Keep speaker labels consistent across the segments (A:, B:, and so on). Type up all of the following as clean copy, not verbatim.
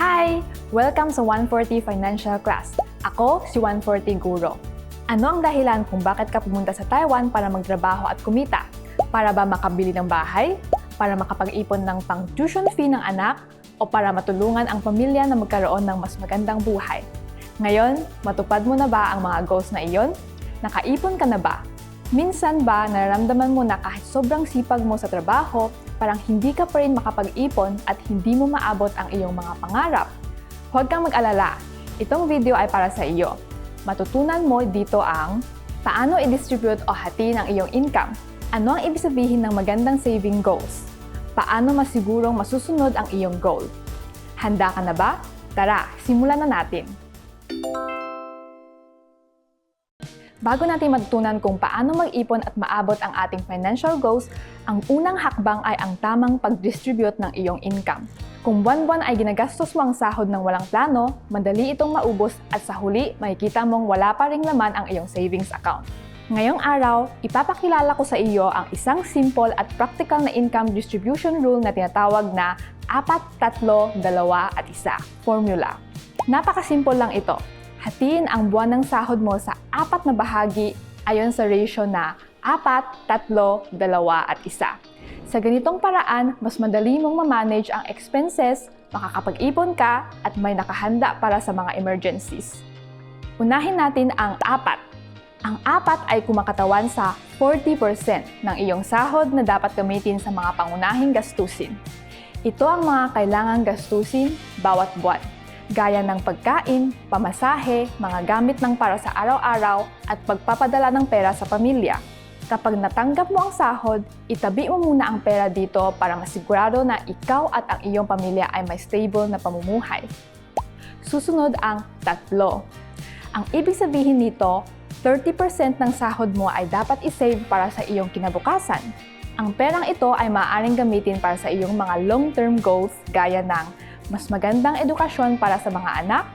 A: Hi! Welcome sa 140 Financial Class. Ako si 140 Guro. Ano ang dahilan kung bakit ka pumunta sa Taiwan para magtrabaho at kumita? Para ba makabili ng bahay? Para makapag-ipon ng pang-tuition fee ng anak? O para matulungan ang pamilya na magkaroon ng mas magandang buhay? Ngayon, matupad mo na ba ang mga goals na iyon? Nakaipon ka na ba? Minsan ba nararamdaman mo na kahit sobrang sipag mo sa trabaho, parang hindi ka pa rin makapag-ipon at hindi mo maabot ang iyong mga pangarap? Huwag kang mag-alala, itong video ay para sa iyo. Matutunan mo dito ang paano i-distribute o hatiin ang iyong income, ano ang ibig sabihin ng magandang saving goals, paano masigurong masusunod ang iyong goal. Handa ka na ba? Tara, simulan na natin! Bago natin matutunan kung paano mag-ipon at maabot ang ating financial goals, ang unang hakbang ay ang tamang pag-distribute ng iyong income. Kung buwan-buwan ay ginagastos mo ang sahod ng walang plano, madali itong maubos at sa huli, makikita mong wala pa ring laman ang iyong savings account. Ngayong araw, ipapakilala ko sa iyo ang isang simple at practical na income distribution rule na tinatawag na 4-3-2-1 formula. Napakasimple lang ito. Hatiin ang buwan ng sahod mo sa 4 na bahagi ayon sa ratio na 4-3-2-1. Sa ganitong paraan, mas madali mong ma-manage ang expenses, makakapag-ipon ka, at may nakahanda para sa mga emergencies. Unahin natin ang 4. Ang 4 ay kumakatawan sa 40% ng iyong sahod na dapat gamitin sa mga pangunahing gastusin. Ito ang mga kailangang gastusin bawat buwan, gaya ng pagkain, pamasahe, mga gamit ng para sa araw-araw at pagpapadala ng pera sa pamilya. Kapag natanggap mo ang sahod, itabi mo muna ang pera dito para masigurado na ikaw at ang iyong pamilya ay may stable na pamumuhay. Susunod ang 3. Ang ibig sabihin nito, 30% ng sahod mo ay dapat isave para sa iyong kinabukasan. Ang perang ito ay maaaring gamitin para sa iyong mga long-term goals gaya ng mas magandang edukasyon para sa mga anak,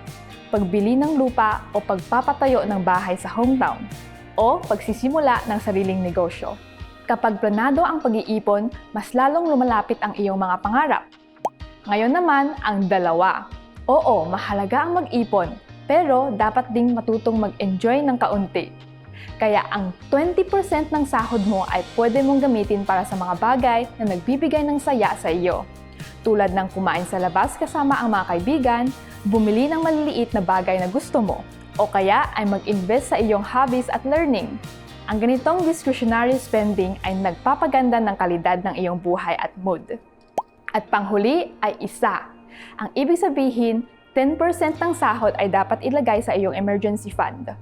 A: pagbili ng lupa o pagpapatayo ng bahay sa hometown, o pagsisimula ng sariling negosyo. Kapag planado ang pag-iipon, mas lalong lumalapit ang iyong mga pangarap. Ngayon naman, ang 2. Oo, mahalaga ang mag-ipon, pero dapat ding matutong mag-enjoy ng kaunti. Kaya ang 20% ng sahod mo ay pwede mong gamitin para sa mga bagay na nagbibigay ng saya sa iyo. Tulad ng kumain sa labas kasama ang mga kaibigan, bumili ng maliliit na bagay na gusto mo, o kaya ay mag-invest sa iyong hobbies at learning. Ang ganitong discretionary spending ay nagpapaganda ng kalidad ng iyong buhay at mood. At panghuli ay 1. Ang ibig sabihin, 10% ng sahod ay dapat ilagay sa iyong emergency fund.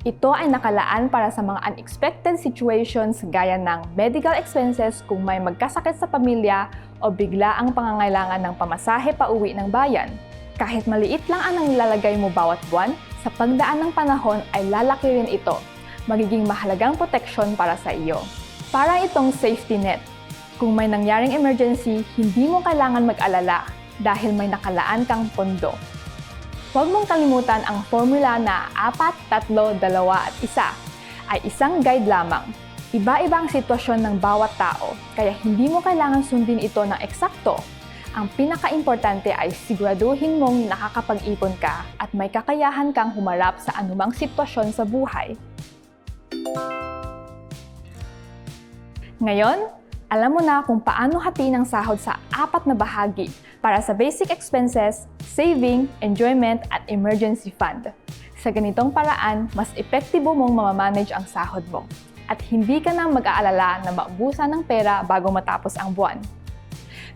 A: Ito ay nakalaan para sa mga unexpected situations gaya ng medical expenses kung may magkasakit sa pamilya o bigla ang pangangailangan ng pamasahe pauwi ng bayan. Kahit maliit lang ang nilalagay mo bawat buwan, sa pagdaan ng panahon ay lalaki rin ito. Magiging mahalagang proteksyon para sa iyo. Para itong safety net. Kung may nangyaring emergency, hindi mo kailangan mag-alala dahil may nakalaan kang pondo. Huwag mong kalimutan ang formula na 4-3-2-1 ay isang guide lamang. Iba-iba ang sitwasyon ng bawat tao, kaya hindi mo kailangan sundin ito ng eksakto. Ang pinaka-importante ay siguraduhin mong nakakapag-ipon ka at may kakayahan kang humarap sa anumang sitwasyon sa buhay. Ngayon, alam mo na kung paano hatiin ang sahod sa 4 na bahagi para sa basic expenses, saving, enjoyment, at emergency fund. Sa ganitong paraan, mas epektibo mong mamamanage ang sahod mo at hindi ka na mag-aalala na maubusan ng pera bago matapos ang buwan.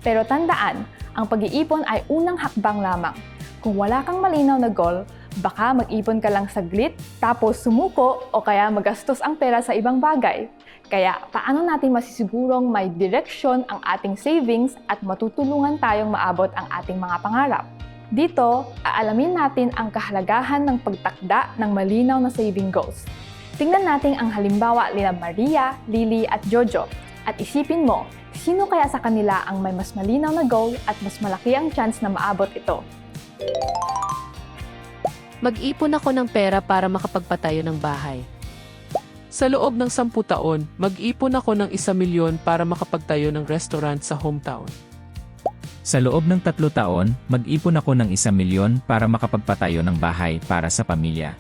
A: Pero tandaan, ang pag-iipon ay unang hakbang lamang. Kung wala kang malinaw na goal, baka mag-ipon ka lang saglit, tapos sumuko o kaya magastos ang pera sa ibang bagay. Kaya paano natin masisigurong may direksyon ang ating savings at matutulungan tayong maabot ang ating mga pangarap? Dito, aalamin natin ang kahalagahan ng pagtakda ng malinaw na saving goals. Tingnan natin ang halimbawa nila Maria, Lily at Jojo at isipin mo, sino kaya sa kanila ang may mas malinaw na goal at mas malaki ang chance na maabot ito?
B: Mag-ipon ako ng pera para makapagpatayo ng bahay.
C: Sa loob ng 10 taon, mag-ipon ako ng 1 milyon para makapagtayo ng restaurant sa hometown.
D: Sa loob ng 3 taon, mag-ipon ako ng 1 milyon para makapagpatayo ng bahay para sa pamilya.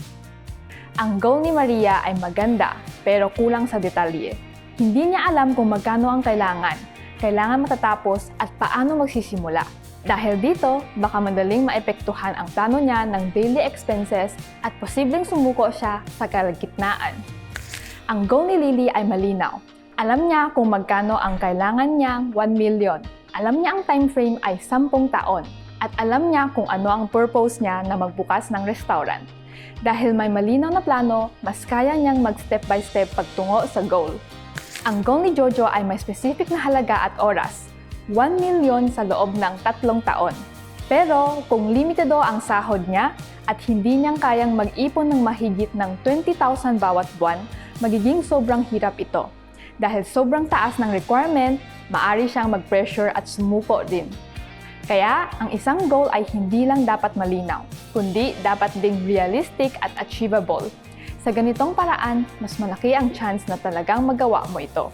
A: Ang goal ni Maria ay maganda pero kulang sa detalye. Hindi niya alam kung magkano ang kailangan matatapos at paano magsisimula. Dahil dito, baka madaling maepektuhan ang plano niya ng daily expenses at posibleng sumuko siya sa kalagitnaan. Ang goal ni Lily ay malinaw. Alam niya kung magkano ang kailangan niyang 1 million. Alam niya ang time frame ay 10 taon. At alam niya kung ano ang purpose niya na magbukas ng restaurant. Dahil may malinaw na plano, mas kaya niyang mag-step by step pagtungo sa goal. Ang goal ni Jojo ay may specific na halaga at oras. 1 million sa loob ng 3 taon. Pero kung limitado ang sahod niya at hindi niyang kayang mag-ipon ng mahigit ng 20,000 bawat buwan, magiging sobrang hirap ito. Dahil sobrang taas ng requirement, maari siyang mag-pressure at sumuko din. Kaya, ang isang goal ay hindi lang dapat malinaw, kundi dapat ding realistic at achievable. Sa ganitong paraan, mas malaki ang chance na talagang magawa mo ito.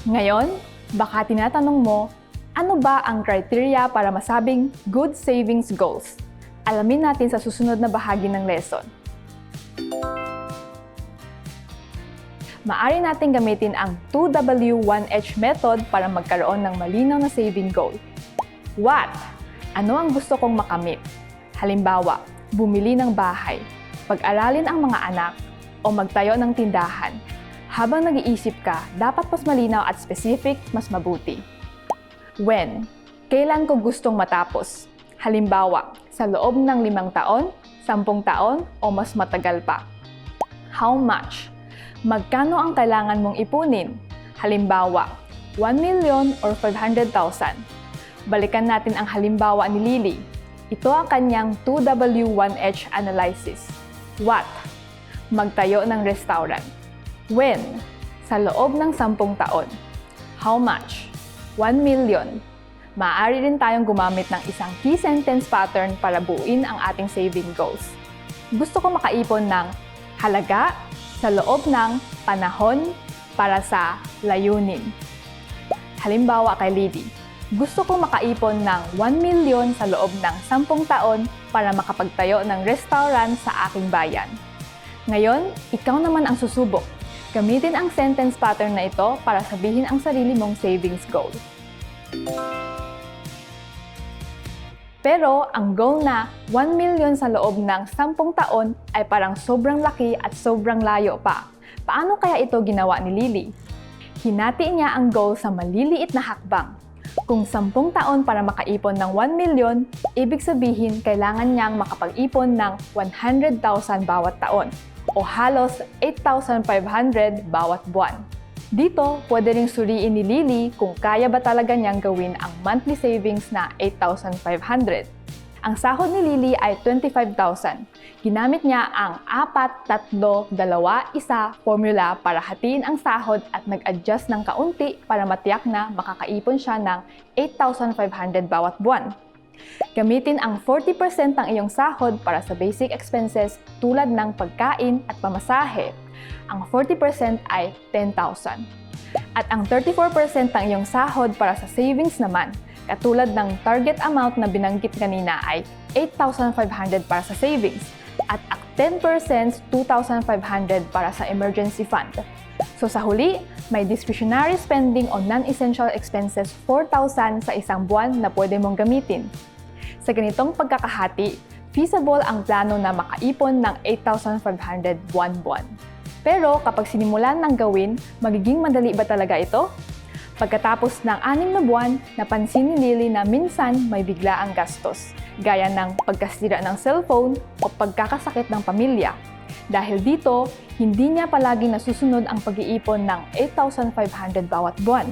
A: Ngayon, baka tinatanong mo, ano ba ang criteria para masabing good savings goals? Alamin natin sa susunod na bahagi ng lesson. Maari natin gamitin ang 2W1H method para magkaroon ng malinaw na saving goal. What? Ano ang gusto kong makamit? Halimbawa, bumili ng bahay, pag-aralin ang mga anak, o magtayo ng tindahan. Habang nag-iisip ka, dapat mas malinaw at specific, mas mabuti. When? Kailan ko gustong matapos? Halimbawa, sa loob ng 5 taon, 10 taon, o mas matagal pa. How much? Magkano ang kailangan mong ipunin? Halimbawa, 1 million or 500,000. Balikan natin ang halimbawa ni Lily. Ito ang kanyang 2W1H analysis. What? Magtayo ng restaurant. When? Sa loob ng 10 taon. How much? 1 million. Maaari rin tayong gumamit ng isang key sentence pattern para buuin ang ating saving goals. Gusto ko makaipon ng halaga sa loob ng panahon para sa layunin. Halimbawa kay Lily, gusto ko makaipon ng 1 million sa loob ng 10 taon para makapagtayo ng restaurant sa aking bayan. Ngayon, ikaw naman ang susubok. Gamitin ang sentence pattern na ito para sabihin ang sarili mong savings goal. Pero ang goal na 1 million sa loob ng 10 taon ay parang sobrang laki at sobrang layo pa. Paano kaya ito ginawa ni Lily? Hinati niya ang goal sa maliliit na hakbang. Kung 10 taon para makaipon ng 1 million, ibig sabihin kailangan niyang makapag-ipon ng 100,000 bawat taon o halos 8,500 bawat buwan. Dito, pwede ring suriin ni Lily kung kaya ba talaga niyang gawin ang monthly savings na 8,500. Ang sahod ni Lily ay 25,000. Ginamit niya ang 4-3-2-1 formula para hatiin ang sahod at nag-adjust ng kaunti para matiyak na makakaipon siya ng 8,500 bawat buwan. Gamitin ang 40% ng iyong sahod para sa basic expenses tulad ng pagkain at pamasahe. Ang 40% ay 10,000. At ang 34% ng iyong sahod para sa savings naman, katulad ng target amount na binanggit kanina ay 8,500 para sa savings at ang 10% 2,500 para sa emergency fund. So sa huli, may discretionary spending o non-essential expenses 4,000 sa isang buwan na pwede mong gamitin. Sa ganitong pagkakahati, feasible ang plano na makaipon ng 8,500 buwan-buwan. Pero kapag sinimulan ng gawin, magiging madali ba talaga ito? Pagkatapos ng 6 na buwan, napansin ni Lily na minsan may biglaang gastos, gaya ng pagkasira ng cellphone o pagkakasakit ng pamilya. Dahil dito, hindi niya palaging nasusunod ang pag-iipon ng 8,500 bawat buwan.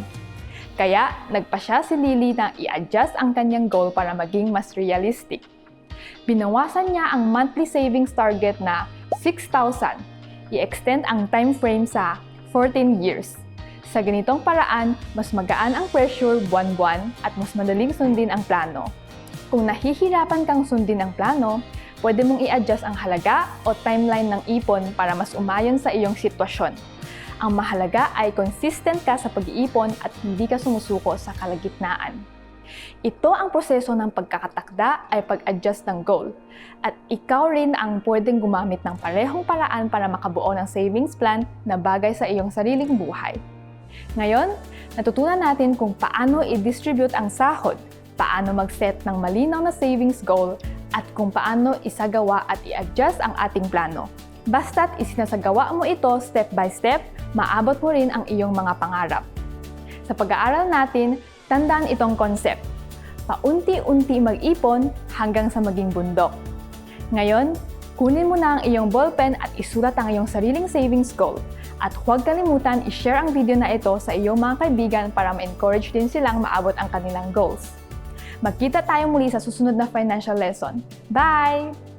A: Kaya, nagpa siya si Lily na i-adjust ang kanyang goal para maging mas realistic. Binawasan niya ang monthly savings target na 6,000. I-extend ang time frame sa 14 years. Sa ganitong paraan, mas magaan ang pressure buwan-buwan at mas madaling sundin ang plano. Kung nahihirapan kang sundin ang plano, pwede mong i-adjust ang halaga o timeline ng ipon para mas umayon sa iyong sitwasyon. Ang mahalaga ay consistent ka sa pag-iipon at hindi ka sumusuko sa kalagitnaan. Ito ang proseso ng pagkakatakda ay pag-adjust ng goal. At ikaw rin ang pwedeng gumamit ng parehong paraan para makabuo ng savings plan na bagay sa iyong sariling buhay. Ngayon, natutunan natin kung paano i-distribute ang sahod, paano mag-set ng malinaw na savings goal, at kung paano isagawa at i-adjust ang ating plano. Basta't isinasagawa mo ito step by step, maabot mo rin ang iyong mga pangarap. Sa pag-aaral natin, tandaan itong concept. Paunti-unti mag-ipon hanggang sa maging bundok. Ngayon, kunin mo na ang iyong ballpen at isulat ang iyong sariling savings goal. At huwag kalimutan i-share ang video na ito sa iyong mga kaibigan para ma-encourage din silang maabot ang kanilang goals. Magkita tayo muli sa susunod na financial lesson. Bye!